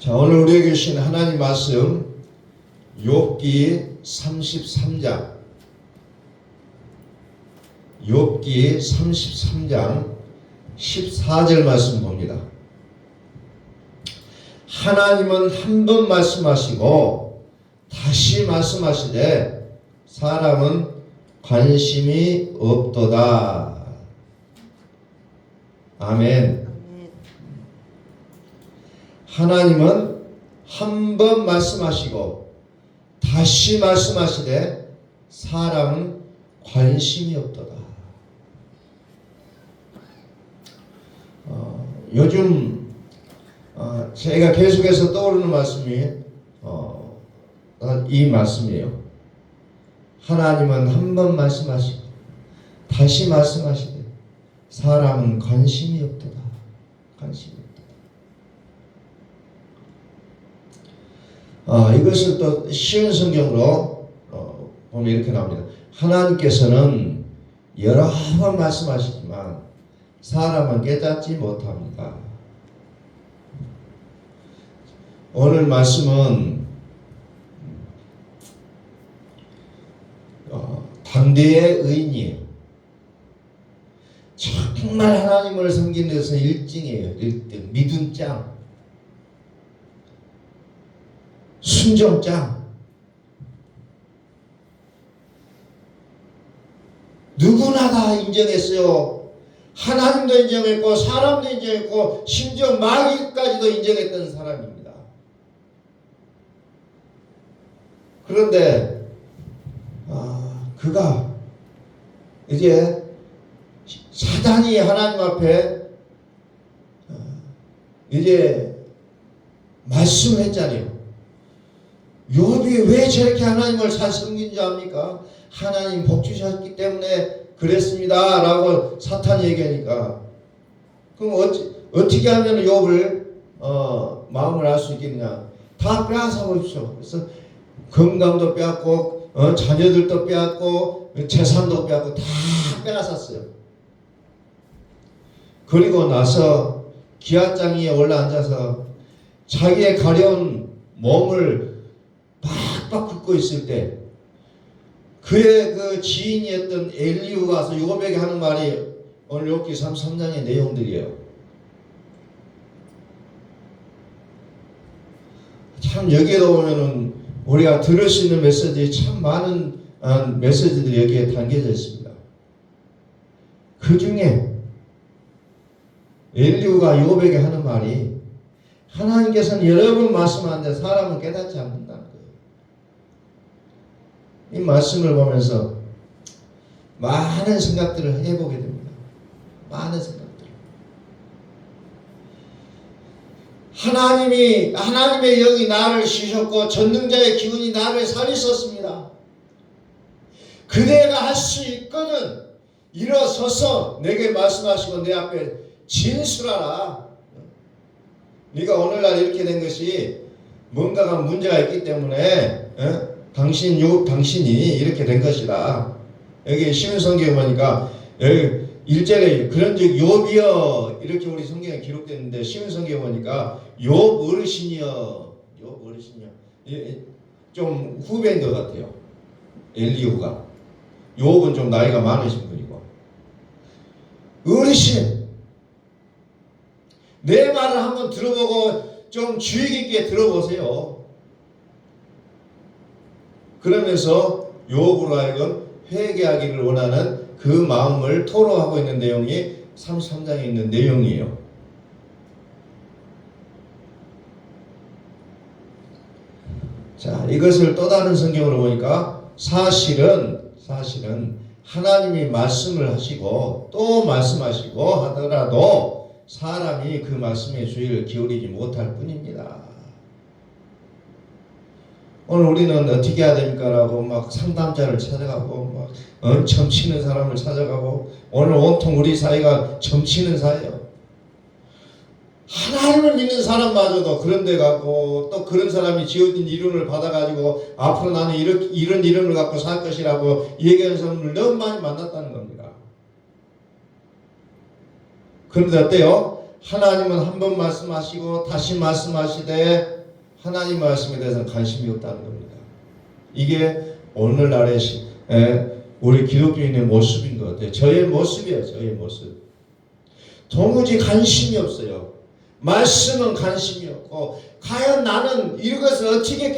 자, 오늘 우리에게 주신 하나님 말씀 욥기 33장 욥기 33장 14절 말씀 봅니다. 하나님은 한 번 말씀하시고 다시 말씀하시되 사람은 관심이 없도다. 아멘. 하나님은 한 번 말씀하시고 다시 말씀하시되 사람은 관심이 없도다. 요즘 제가 계속해서 떠오르는 말씀이 이 말씀이에요. 하나님은 한 번 말씀하시고 다시 말씀하시되 사람은 관심이 없도다. 관심이 없도다. 이것을 또 쉬운 성경으로 보면 이렇게 나옵니다. 하나님께서는 여러 번 말씀하시지만 사람은 깨닫지 못합니다. 오늘 말씀은 당대의 의인이에요. 정말 하나님을 섬기는 데서 1등이에요. 1등. 믿음 짱. 순종 짱. 누구나 다 인정했어요. 하나님도 인정했고 사람도 인정했고 심지어 마귀까지도 인정했던 사람입니다. 그런데 그가 이제 사단이 하나님 앞에 이제 말씀을 했잖아요. 욥이 왜 저렇게 하나님을 잘 섬긴 줄 압니까? 하나님 복 주셨기 때문에 그랬습니다 라고 사탄이 얘기하니까 그럼 어떻게 하면 욥을 마음을 알 수 있겠냐? 다 빼앗아 버립시오. 그래서 건강도 빼앗고 자녀들도 빼앗고 재산도 빼앗고 다 빼앗았어요. 그리고 나서 기아장에 올라앉아서 자기의 가려운 몸을 빡빡 긁고 있을 때 그의 그 지인이었던 엘리후가 와서 욥에게 하는 말이 오늘 욥기 33장의 내용들이에요. 참 여기에도 보면은 우리가 들을 수 있는 메시지 참 많은 메시지들이 여기에 담겨져 있습니다. 그 중에 엘리후가 욥에게 하는 말이 하나님께서는 여러 번 말씀하는데 사람은 깨닫지 않는다는 거예요. 이 말씀을 보면서 많은 생각들을 해보게 됩니다. 많은 생각들. 하나님의 영이 나를 쉬셨고 전능자의 기운이 나를 살리셨습니다. 그대가 할 수 있거든 일어서서 내게 말씀하시고 내 앞에 진술하라. 네가 오늘날 이렇게 된 것이 뭔가가 문제가 있기 때문에 당신이 이렇게 된 것이다. 여기 쉬운 성경에 보니까 여기 1절에 그런즉 욥이여 이렇게 우리 성경에 기록됐는데 쉬운 성경에 보니까 욥 어르신이여 좀 후배인 것 같아요. 엘리후가. 욥은 좀 나이가 많으신 분이고 어르신 내 말을 한번 들어보고 좀 주의 깊게 들어보세요. 그러면서 욥으로 하여금 회개하기를 원하는 그 마음을 토로하고 있는 내용이 33장에 있는 내용이에요. 자, 이것을 또 다른 성경으로 보니까 사실은 하나님이 말씀을 하시고 또 말씀하시고 하더라도 사람이 그 말씀에 주의를 기울이지 못할 뿐입니다. 오늘 우리는 어떻게 해야 됩니까? 라고 막 상담자를 찾아가고 막 점치는 사람을 찾아가고 오늘 온통 우리 사회가 점치는 사회예요. 하나님을 믿는 사람마저도 그런 데 가고 또 그런 사람이 지어진 이름을 받아가지고 앞으로 나는 이런 이름을 갖고 살 것이라고 얘기하는 사람을 너무 많이 만났다는 겁니다. 그런데 어때요? 하나님은 한 번 말씀하시고 다시 말씀하시되 하나님 말씀에 대해서는 관심이 없다는 겁니다. 이게 오늘날의 우리 기독교인의 모습인 것 같아요. 저의 모습이에요. 저의 모습. 도무지 관심이 없어요. 말씀은 관심이 없고, 과연 나는 이것을 어떻게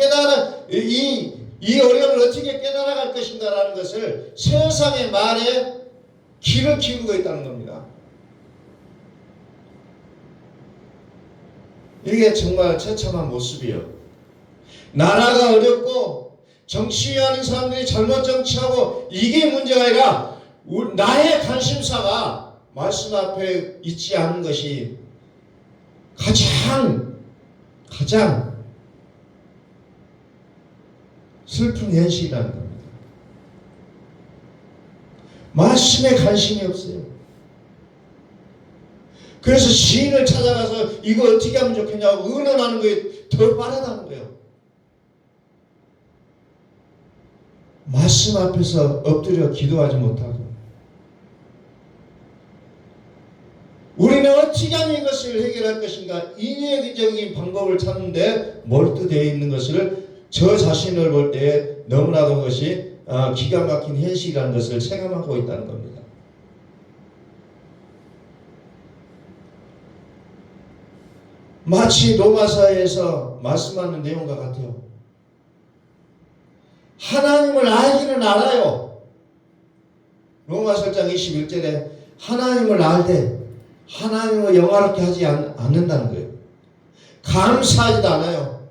이 어려움을 어떻게 깨달아갈 것인가라는 것을 세상의 말에 귀를 기울이고 있다는 겁니다. 이게 정말 처참한 모습이에요. 나라가 어렵고 정치하는 사람들이 잘못 정치하고 이게 문제가 아니라 나의 관심사가 말씀 앞에 있지 않은 것이 가장 슬픈 현실이라는 겁니다. 말씀에 관심이 없어요. 그래서 시인을 찾아가서 이거 어떻게 하면 좋겠냐고 의논하는 거에 더 빠르다는 거예요. 말씀 앞에서 엎드려 기도하지 못하고, 우리는 어떻게 하면 이것을 해결할 것인가 인위적인 방법을 찾는데 몰두되어 있는 것을 저 자신을 볼 때 너무나도 그것이 기가 막힌 현실이라는 것을 체감하고 있다는 겁니다. 마치 로마서에서 말씀하는 내용과 같아요. 하나님을 알기는 알아요. 로마서 1장 21절에 하나님을 알되 하나님을 영화롭게 하지 않는다는 거예요. 감사하지도 않아요.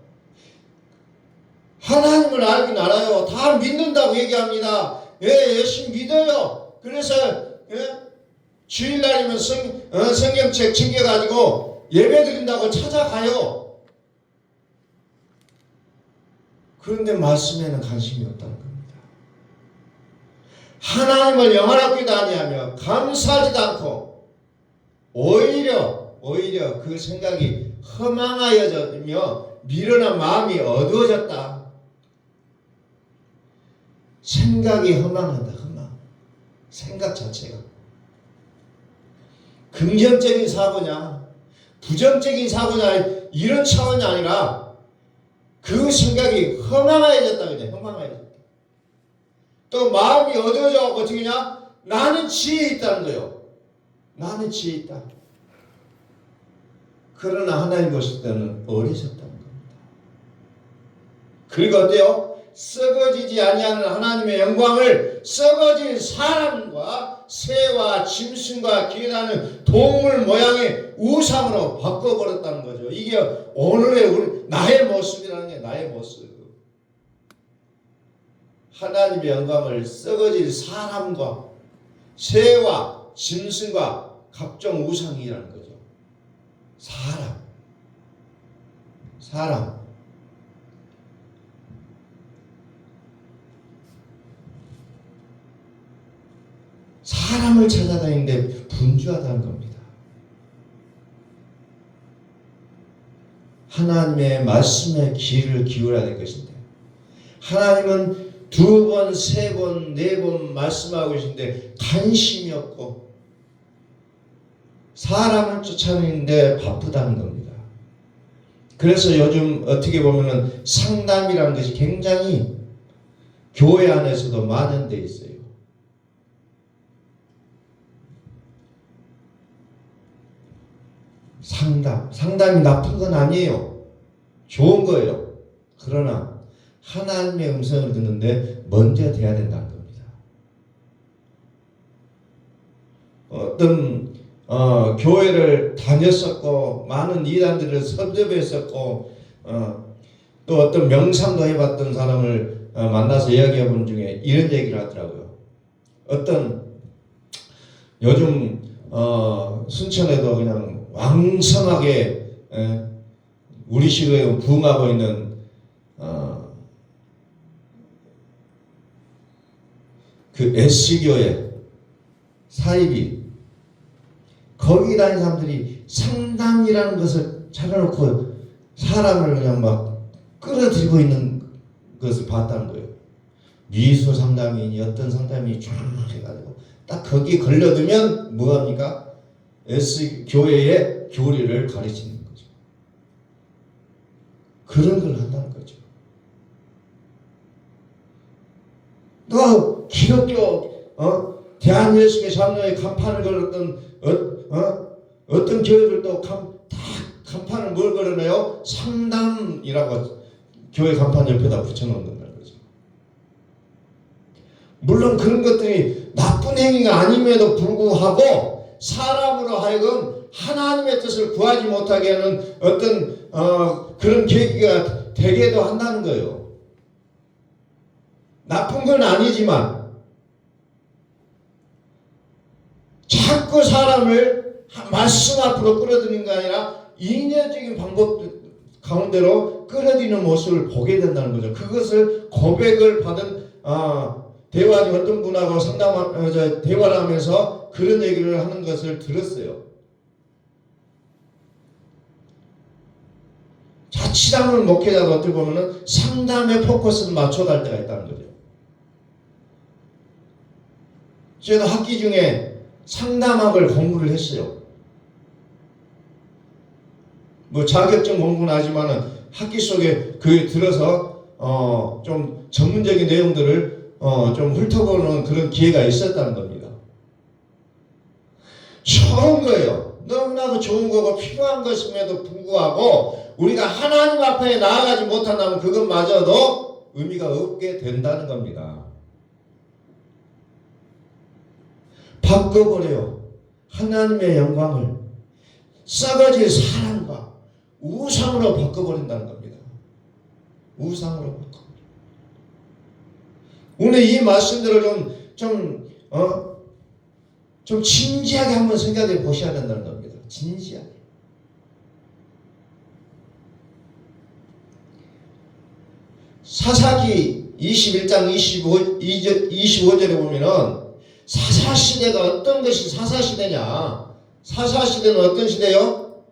하나님을 알긴 알아요. 다 믿는다고 얘기합니다. 예, 열심히 믿어요. 그래서 주일날이면 성경책 챙겨가지고 예배 드린다고 찾아가요. 그런데 말씀에는 관심이 없다는 겁니다. 하나님을 영화롭게도 아니하며 감사하지도 않고 오히려 그 생각이 허망하여지며 미련한 마음이 어두워졌다. 생각이 허망하다. 생각 자체가 긍정적인 사고냐 부정적인 사고냐 이런 차원이 아니라 그 생각이 허망해졌다. 그냥 허망해졌다. 또 마음이 어두워져 갖고 어떻게 냐 나는 지혜 있다는 거예요. 나는 지혜 있다. 그러나 하나님 보실 때는 어리석다는 겁니다. 그리고 어때요? 썩어지지 아니하는 하나님의 영광을 썩어진 사람과 새와 짐승과 기어다니는 동물 모양의 우상으로 바꿔버렸다는 거죠. 이게 오늘의 나의 모습이라는 게 나의 모습. 하나님의 영광을 썩어진 사람과 새와 짐승과 각종 우상이라는 거죠. 사람. 사람을 찾아다니는데 분주하다는 겁니다. 하나님의 말씀에 귀를 기울여야 될 것인데 하나님은 2번, 3번, 4번 말씀하고 계신데 관심이 없고 사람을 쫓아내는데 바쁘다는 겁니다. 그래서 요즘 어떻게 보면은 상담이라는 것이 굉장히 교회 안에서도 만연되어 있어요. 상담이 나쁜 건 아니에요. 좋은 거예요. 그러나 하나님의 음성을 듣는데 먼저 돼야 된다는 겁니다. 어떤 교회를 다녔었고 많은 이단들을 섭렵했었고 또 어떤 명상도 해봤던 사람을 만나서 이야기해 본 중에 이런 얘기를 하더라고요. 어떤 요즘 순천에도 그냥 왕성하게 우리 시도에 부흥하고 있는 그 S교회 사이비 거기 다니는 사람들이 상담이라는 것을 차려놓고 사람을 그냥 막 끌어들이고 있는 것을 봤다는 거예요. 미술 상담이니 어떤 상담이 쫙 해가지고 딱 거기 걸려들면 뭐합니까? S교회의 교리를 가르치는 거죠. 그런 걸 한다는 거죠. 또 기독교 대한예수교 장로의 간판을 걸었던 어떤 교회들도 다 간판을 뭘 걸어내요? 상담이라고 교회 간판 옆에다 붙여놓는다는 거죠. 물론 그런 것들이 나쁜 행위가 아님에도 불구하고 사람으로 하여금 하나님의 뜻을 구하지 못하게 하는 어떤 그런 계기가 되게도 한다는 거예요. 나쁜 건 아니지만 자꾸 사람을 말씀 앞으로 끌어들이는 게 아니라 인여적인 방법 가운데로 끌어들이는 모습을 보게 된다는 거죠. 그것을 고백을 받은 대화 어떤 분하고 대화를 하면서 그런 얘기를 하는 것을 들었어요. 자칫하면 목회자도 어떻게 보면은 상담의 포커스를 맞춰갈 때가 있다는 거죠. 저도 학기 중에 상담학을 공부를 했어요. 뭐 자격증 공부는 하지만은 학기 속에 그 들어서 좀 전문적인 내용들을 좀 훑어보는 그런 기회가 있었다는 겁니다. 좋은 거예요. 너무나도 좋은 거고 필요한 것임에도 불구하고 우리가 하나님 앞에 나아가지 못한다면 그것마저도 의미가 없게 된다는 겁니다. 바꿔버려요. 하나님의 영광을 썩어질 사랑과 우상으로 바꿔버린다는 겁니다. 우상으로 바꿔버려. 오늘 이 말씀들을 좀 진지하게 한번 생각해 보셔야 된다는 겁니다. 진지하게. 사사기 21장 25절에 보면은 사사시대가 어떤 것이 사사시대냐? 사사시대는 어떤 시대요?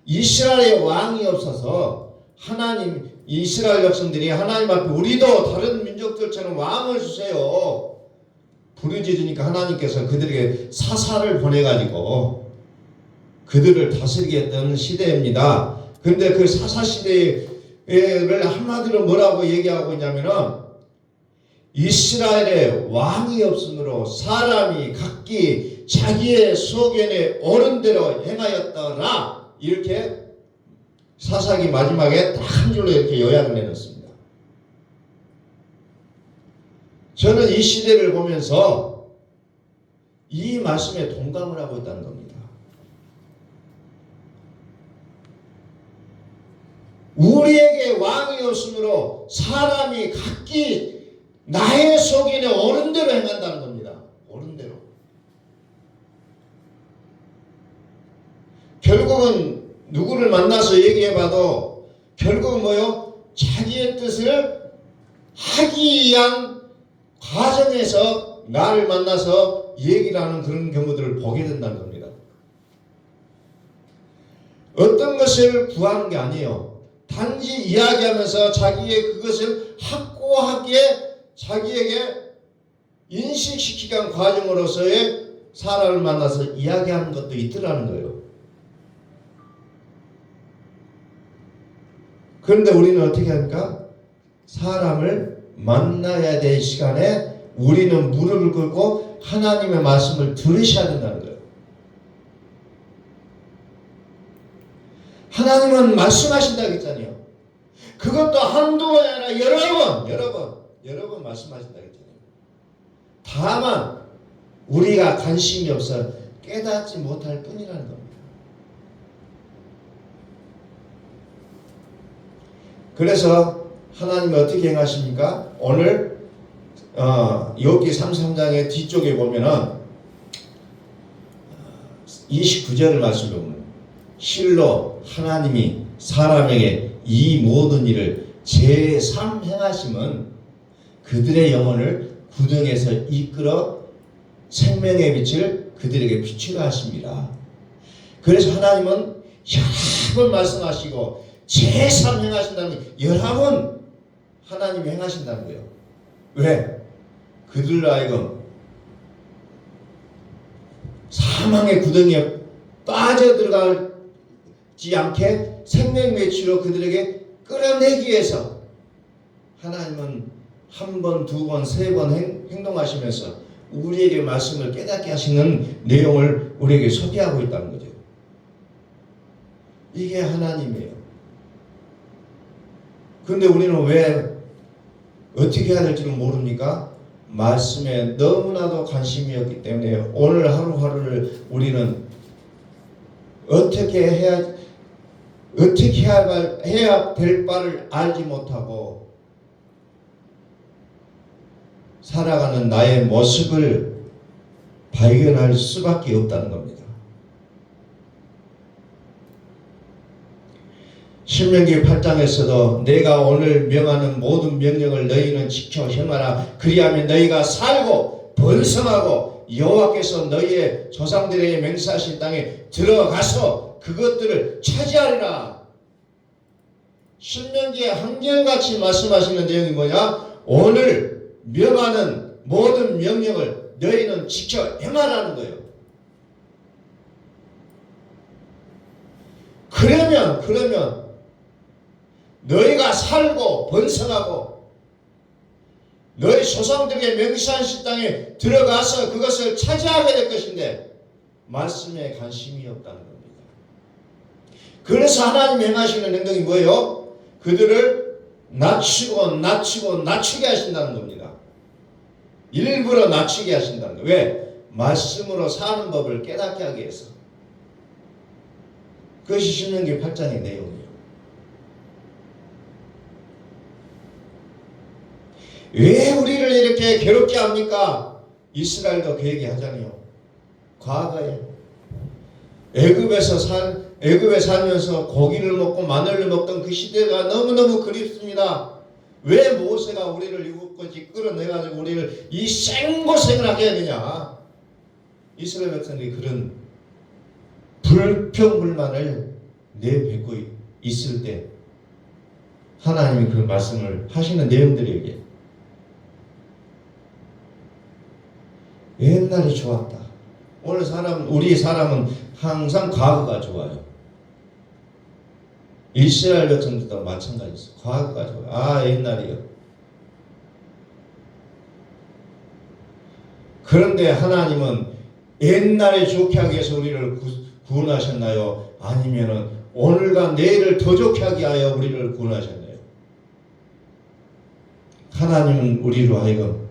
이스라엘의 왕이 없어서 이스라엘 백성들이 하나님 앞에 우리도 다른 민족들처럼 왕을 주세요. 부르짖으니까 하나님께서 그들에게 사사를 보내가지고 그들을 다스리게 했던 시대입니다. 근데 그 사사시대를 한마디로 뭐라고 얘기하고 있냐면은 이스라엘에 왕이 없으므로 사람이 각기 자기의 소견에 옳은 대로 행하였더라. 이렇게 사사기 마지막에 딱 한 줄로 이렇게 요약을 해놨습니다. 저는 이 시대를 보면서 이 말씀에 동감을 하고 있다는 겁니다. 우리에게 왕이 없으므로 사람이 각기 나의 소견에 옳은 대로 행한다는 겁니다. 옳은 대로. 결국은 누구를 만나서 얘기해봐도 결국은 뭐요? 자기의 뜻을 하기 위한 과정에서 나를 만나서 얘기를 하는 그런 경우들을 보게 된다는 겁니다. 어떤 것을 구하는 게 아니에요. 단지 이야기하면서 자기의 그것을 확고하게 자기에게 인식시키기 위한 과정으로서의 사람을 만나서 이야기하는 것도 있더라는 거예요. 그런데 우리는 어떻게 합니까? 사람을 만나야 될 시간에 우리는 무릎을 꿇고 하나님의 말씀을 들으셔야 된다는 거예요. 하나님은 말씀하신다고 했잖아요. 그것도 한두 번이 아니라 여러 번 말씀하신다고 했잖아요. 다만 우리가 관심이 없어 깨닫지 못할 뿐이라는 겁니다. 그래서 하나님은 어떻게 행하십니까? 오늘 욥기 33장의 뒤쪽에 보면은 29절을 말씀해 보면 실로 하나님이 사람에게 이 모든 일을 제3 행하심은 그들의 영혼을 구덩에서 이끌어 생명의 빛을 그들에게 비추게 하십니다. 그래서 하나님은 여러 번 말씀하시고 제3 행하신다는 여러 번 하나님이 행하신다는 거예요. 왜? 그들로 하여금 사망의 구덩이에 빠져들어가지 않게 생명의 빛으로 그들에게 끌어내기 위해서 하나님은 한 번, 두 번, 세 번 행동하시면서 우리에게 말씀을 깨닫게 하시는 내용을 우리에게 소개하고 있다는 거죠. 이게 하나님이에요. 그런데 우리는 왜 어떻게 해야 될지는 모릅니까? 말씀에 너무나도 관심이 없기 때문에 오늘 하루하루를 우리는 어떻게 해야 될 바를 알지 못하고 살아가는 나의 모습을 발견할 수밖에 없다는 겁니다. 신명기 8장에서도 내가 오늘 명하는 모든 명령을 너희는 지켜 행하라. 그리하면 너희가 살고 번성하고 여호와께서 너희의 조상들에게 맹세하신 땅에 들어가서 그것들을 차지하리라. 신명기에 한결같이 말씀하시는 내용이 뭐냐? 오늘 명하는 모든 명령을 너희는 지켜 행하라는 거예요. 그러면 너희가 살고 번성하고 너희 조상들에게 맹세하신 땅에 들어가서 그것을 차지하게 될 것인데 말씀에 관심이 없다는 겁니다. 그래서 하나님 행하시는 행동이 뭐예요? 그들을 낮추게 하신다는 겁니다. 일부러 낮추게 하신다는 거예요. 왜? 말씀으로 사는 법을 깨닫게 하기 위해서. 그것이 신명기 8장의 내용이에요. 왜 우리를 이렇게 괴롭게 합니까? 이스라엘도 그 얘기 하잖아요. 과거에 애굽에 살면서 고기를 먹고 마늘을 먹던 그 시대가 너무너무 그립습니다. 왜 모세가 우리를 이곳까지 끌어내가지고 우리를 이 생고생을 하게 해야 되냐? 이스라엘 백성들이 그런 불평불만을 내뱉고 있을 때 하나님이 그 말씀을 하시는 내용들에게 옛날이 좋았다. 우리 사람은 항상 과거가 좋아요. 이스라엘 백성들도 마찬가지였어요. 과거가 좋아요. 옛날이요. 그런데 하나님은 옛날에 좋게 하기 위해서 우리를 구원하셨나요? 아니면은 오늘과 내일을 더 좋게 하기 위하여 우리를 구원하셨나요? 하나님은 우리로 하여금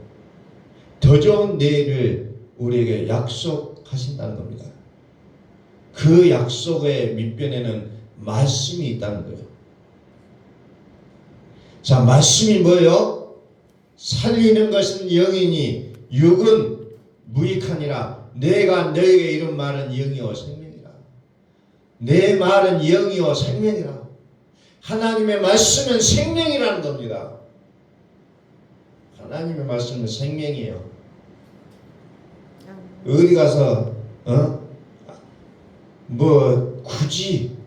더 좋은 내일을 우리에게 약속하신다는 겁니다. 그 약속의 밑변에는 말씀이 있다는 거예요. 자, 말씀이 뭐예요? 살리는 것은 영이니 육은 무익하니라. 내가 너에게 이런 말은 영이요 생명이라. 내 말은 영이요 생명이라. 하나님의 말씀은 생명이라는 겁니다. 하나님의 말씀은 생명이에요. 어디 가서 굳이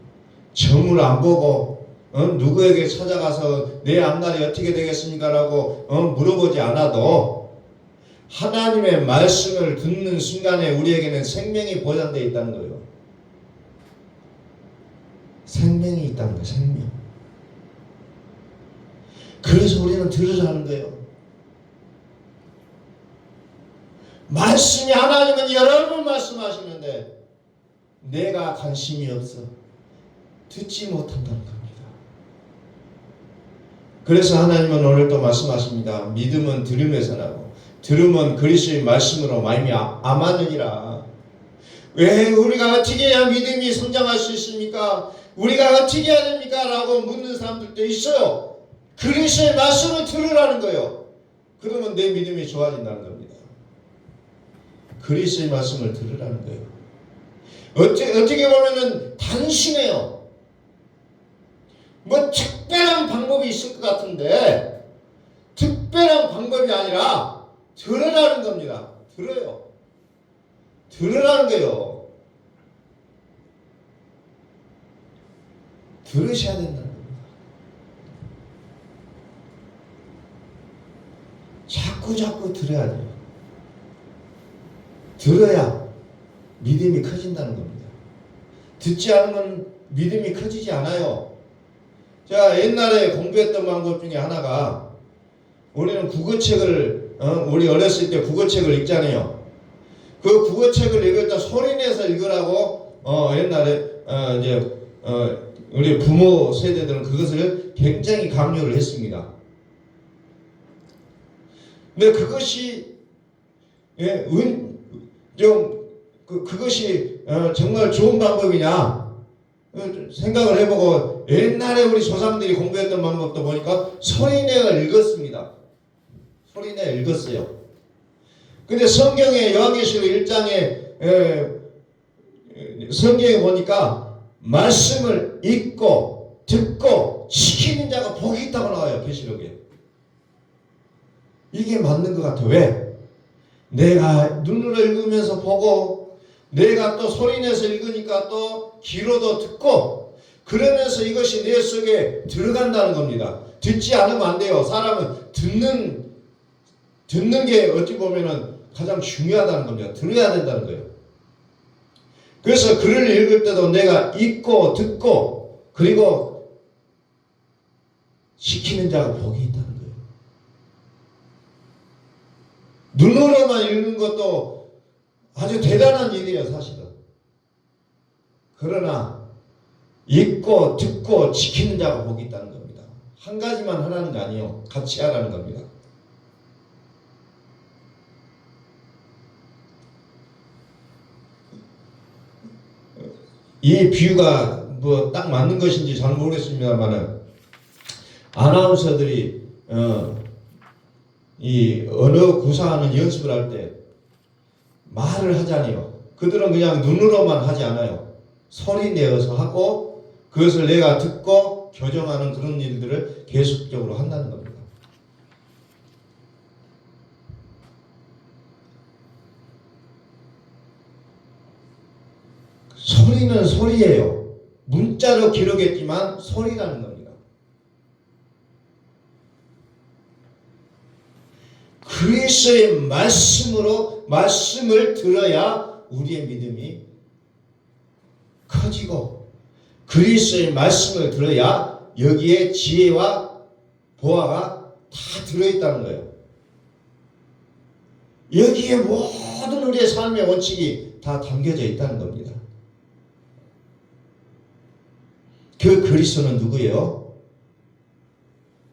점을 안 보고 누구에게 찾아가서 내 앞날이 어떻게 되겠습니까? 라고 물어보지 않아도 하나님의 말씀을 듣는 순간에 우리에게는 생명이 보장되어 있다는 거예요. 생명이 있다는 거예요. 생명. 그래서 우리는 들으라는 거예요. 말씀이 하나님은 여러 번 말씀하시는데 내가 관심이 없어 듣지 못한다는 겁니다. 그래서 하나님은 오늘 또 말씀하십니다. 믿음은 들음에서 나고 들음은 그리스도의 말씀으로 말미암았느니라. 왜 우리가 어떻게 해야 믿음이 성장할 수 있습니까? 우리가 어떻게 해야 됩니까? 라고 묻는 사람들도 있어요. 그리스도의 말씀을 들으라는 거예요. 그러면 내 믿음이 좋아진다는 겁니다. 그리스도의 말씀을 들으라는 거예요. 어떻게 보면은 단순해요. 뭐 특별한 방법이 있을 것 같은데 특별한 방법이 아니라 들으라는 겁니다. 들어요. 들으라는 거예요. 들으셔야 된다는 겁니다. 자꾸 들어야 돼요. 들어야 믿음이 커진다는 겁니다. 듣지 않으면 믿음이 커지지 않아요. 제가 옛날에 공부했던 방법 중에 하나가, 우리는 국어책을 우리 어렸을 때 국어책을 읽잖아요. 그 국어책을 읽을 때 소리내서 읽으라고 옛날에 이제 우리 부모 세대들은 그것을 굉장히 강요를 했습니다. 근데 그것이 그것이 정말 좋은 방법이냐 생각을 해보고, 옛날에 우리 조상들이 공부했던 방법도 보니까 소리내어 읽었습니다. 소리내어 읽었어요. 근데 성경의 요한계시록 1장에 성경에 보니까 말씀을 읽고 듣고 지키는 자가 복이 있다고 나와요. 계시록에. 이게 맞는 것 같아. 왜? 내가 눈으로 읽으면서 보고, 내가 또 소리내서 읽으니까 또 귀로도 듣고, 그러면서 이것이 내 속에 들어간다는 겁니다. 듣지 않으면 안 돼요. 사람은 듣는 게 어찌 보면은 가장 중요하다는 겁니다. 들어야 된다는 거예요. 그래서 글을 읽을 때도 내가 읽고 듣고 그리고 지키는 자가 복이 있다는 거예요. 눈으로만 읽는 것도 아주 대단한 일이에요, 사실은. 그러나 읽고 듣고 지키는 자가 복이 있다는 겁니다. 한 가지만 하라는 거 아니에요. 같이 하라는 겁니다. 이 비유가 뭐 딱 맞는 것인지 잘 모르겠습니다만은, 아나운서들이 이 언어 구사하는 연습을 할 때 말을 하잖아요. 그들은 그냥 눈으로만 하지 않아요. 소리 내어서 하고, 그것을 내가 듣고 교정하는 그런 일들을 계속적으로 한다는 겁니다. 소리는 소리예요. 문자로 기록했지만 소리라는 겁니다. 그리스도의 말씀을 들어야 우리의 믿음이 커지고, 그리스도의 말씀을 들어야 여기에 지혜와 보화가 다 들어있다는 거예요. 여기에 모든 우리의 삶의 원칙이 다 담겨져 있다는 겁니다. 그 그리스도는 누구예요?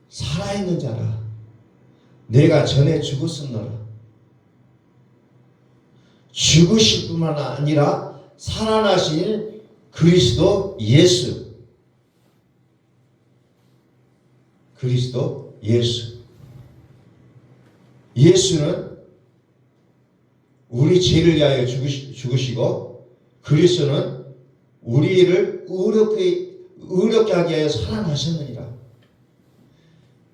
살아있는 자라. 내가 전에 죽었었노라. 죽으실 뿐만 아니라 살아나신 그리스도 예수. 그리스도 예수. 예수는 우리 죄를 위하여 죽으시고, 그리스도는 우리를 의롭게 하기 위하여 살아나셨느니라.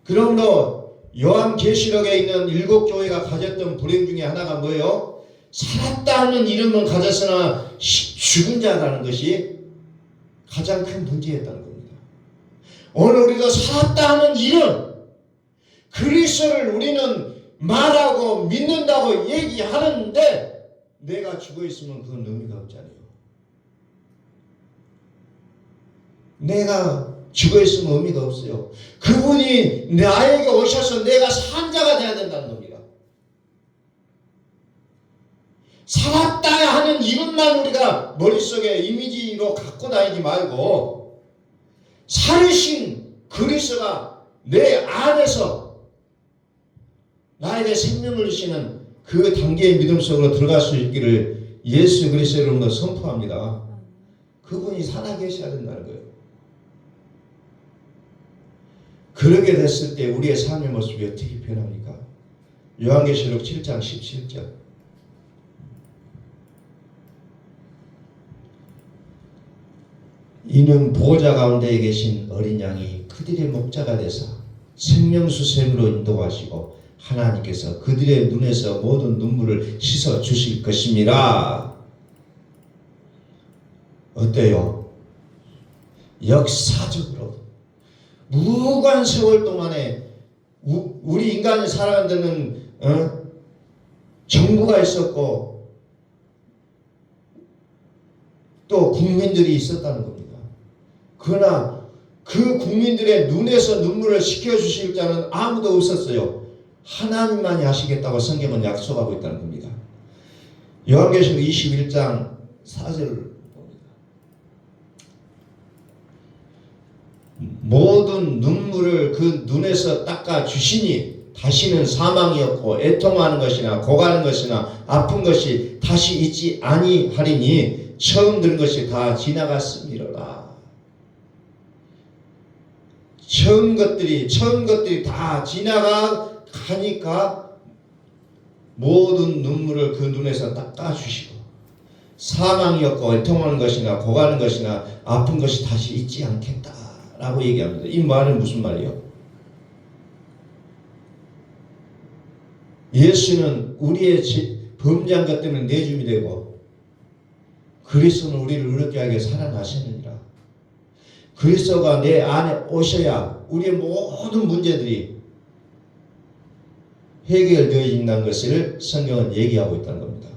그러므로 요한계시록에 있는 7교회가 가졌던 불행 중에 하나가 뭐예요? 살았다 하는 이름은 가졌으나 죽은 자라는 것이 가장 큰 문제였다는 겁니다. 오늘 우리가 살았다 하는 이름, 그리스도를 우리는 말하고 믿는다고 얘기하는데, 내가 죽어 있으면 그건 의미가 없잖아요. 내가 죽어 있으면 의미가 없어요. 그분이 나에게 오셔서 내가 산 자가 되어야 된다는 겁니다. 살았다 하는 이름만 우리가 머릿속에 이미지로 갖고 다니지 말고, 살으신 그리스도가 내 안에서 나에게 생명을 주시는 그 단계의 믿음 속으로 들어갈 수 있기를 예수 그리스도의 이름으로 선포합니다. 그분이 살아계셔야 된다는 거예요. 그러게 됐을 때 우리의 삶의 모습이 어떻게 변합니까? 요한계시록 7장 17절. 이는 보호자 가운데 계신 어린 양이 그들의 목자가 되사 생명수샘으로 인도하시고, 하나님께서 그들의 눈에서 모든 눈물을 씻어 주실 것입니다. 어때요? 역사적으로 무관 세월 동안에 우리 인간이 살아간 데는 정부가 있었고 또 국민들이 있었다는 겁니다. 그러나 그 국민들의 눈에서 눈물을 씻겨주실 자는 아무도 없었어요. 하나님만이 하시겠다고 성경은 약속하고 있다는 겁니다. 요한계시록 21장 4절을 봅니다. 모든 눈물을 그 눈에서 닦아 주시니 다시는 사망이 없고 애통하는 것이나 고가는 것이나 아픈 것이 다시 있지 아니하리니 처음 들은 것이 다 지나갔음이로라. 처음 것들이 다 지나가니까 모든 눈물을 그 눈에서 닦아주시고 사망이 없고 애통하는 것이나 고가는 것이나 아픈 것이 다시 있지 않겠다라고 얘기합니다. 이 말은 무슨 말이에요? 예수는 우리의 범죄한 것 때문에 내줌이 되고 그리스도는 우리를 의롭게 하게 살아나셨느니라. 그리스도가 내 안에 오셔야 우리의 모든 문제들이 해결되어진다는 것을 성경은 얘기하고 있다는 겁니다.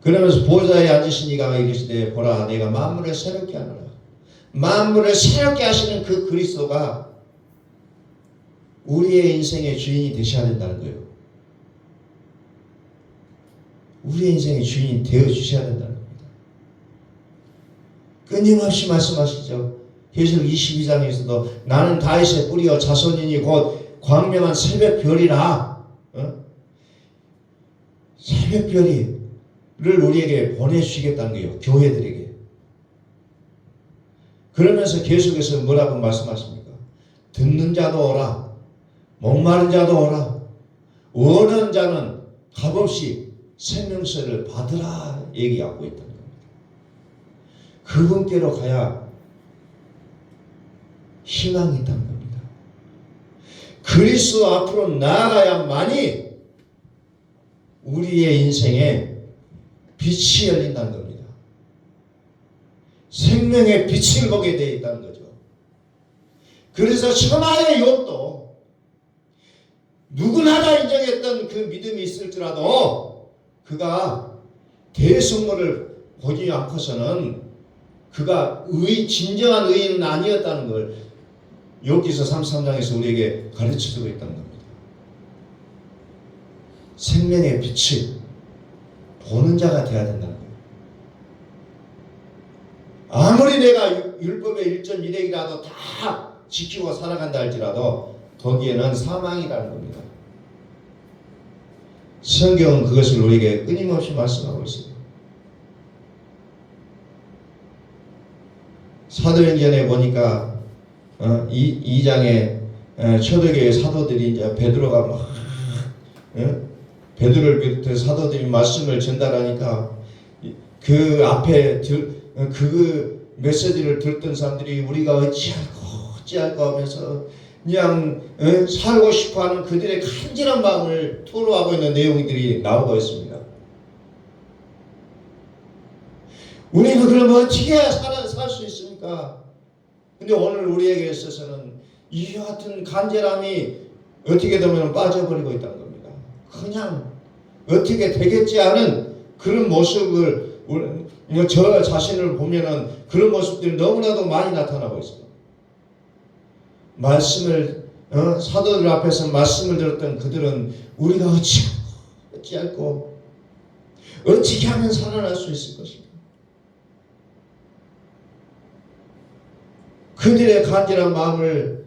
그러면서 보좌에 앉으신 이가 이르시되 보라 내가 만물을 새롭게 하노라. 만물을 새롭게 하시는 그 그리스도가 우리의 인생의 주인이 되셔야 된다는 거예요. 우리의 인생의 주인이 되어주셔야 된다는 겁니다. 끊임없이 말씀하시죠. 계시록 22장에서도 나는 다윗의 뿌리요 자손이니 곧 광명한 새벽별이라. 새벽별이를 우리에게 보내주시겠다는 거예요. 교회들에게. 그러면서 계속해서 뭐라고 말씀하십니까? 듣는 자도 오라. 목마른 자도 오라. 원하는 자는 값없이 생명수를 받으라 얘기하고 있다는 겁니다. 그분께로 가야 희망이 있다는 겁니다. 그리스도 앞으로 나아가야만이 우리의 인생에 빛이 열린다는 겁니다. 생명의 빛을 보게 되어 있다는 거죠. 그래서 천하의 욕도 누구나 다 인정했던 그 믿음이 있을지라도 그가 대성물을 보지 않고서는 그가 진정한 의인은 아니었다는 걸 욥기서 33장에서 우리에게 가르쳐주고 있다는 겁니다. 생명의 빛을 보는 자가 되어야 된다는 거예요. 아무리 내가 율법의 1.1핵이라도 다 지키고 살아간다 할지라도 거기에는 사망이라는 겁니다. 성경은 그것을 우리에게 끊임없이 말씀하고 있습니다. 사도행전에 보니까 2장에 초대교회 사도들이 이제 베드로가 막 베드로를 비롯해 사도들이 말씀을 전달하니까 그 앞에 그 메시지를 듣던 사람들이 우리가 어찌할까 하면서 그냥 살고 싶어하는 그들의 간절한 마음을 토로하고 있는 내용들이 나오고 있습니다. 우리는 그럼 어떻게 살 수 있습니까? 근데 오늘 우리에게 있어서는 이 같은 간절함이 어떻게 되면 빠져버리고 있다는 겁니다. 그냥 어떻게 되겠지 하는 그런 모습을 저 자신을 보면은 그런 모습들이 너무나도 많이 나타나고 있어요. 말씀을 사도들 앞에서 말씀을 들었던 그들은 우리가 어찌할꼬 어떻게 하면 살아날 수 있을 것인가. 그들의 간절한 마음을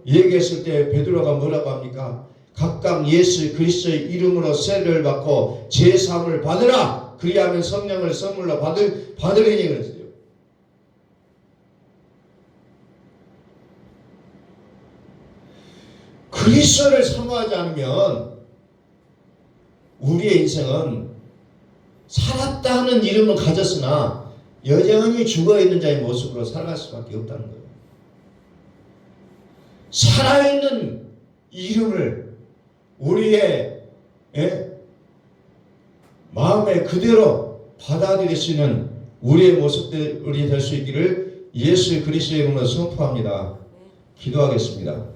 얘기했을 때 베드로가 뭐라고 합니까? 각각 예수 그리스도의 이름으로 세례를 받고 제3을 받으라. 그리하면 성령을 선물로 받으리니 그랬어요. 그리스도를 사모하지 않으면 우리의 인생은 살았다 하는 이름을 가졌으나 여전히 죽어있는 자의 모습으로 살아갈 수밖에 없다는 거예요. 살아있는 이름을 우리의 마음에 그대로 받아들일 수 있는 우리의 모습들이 될 수 있기를 예수 그리스도의 이름으로 선포합니다. 기도하겠습니다.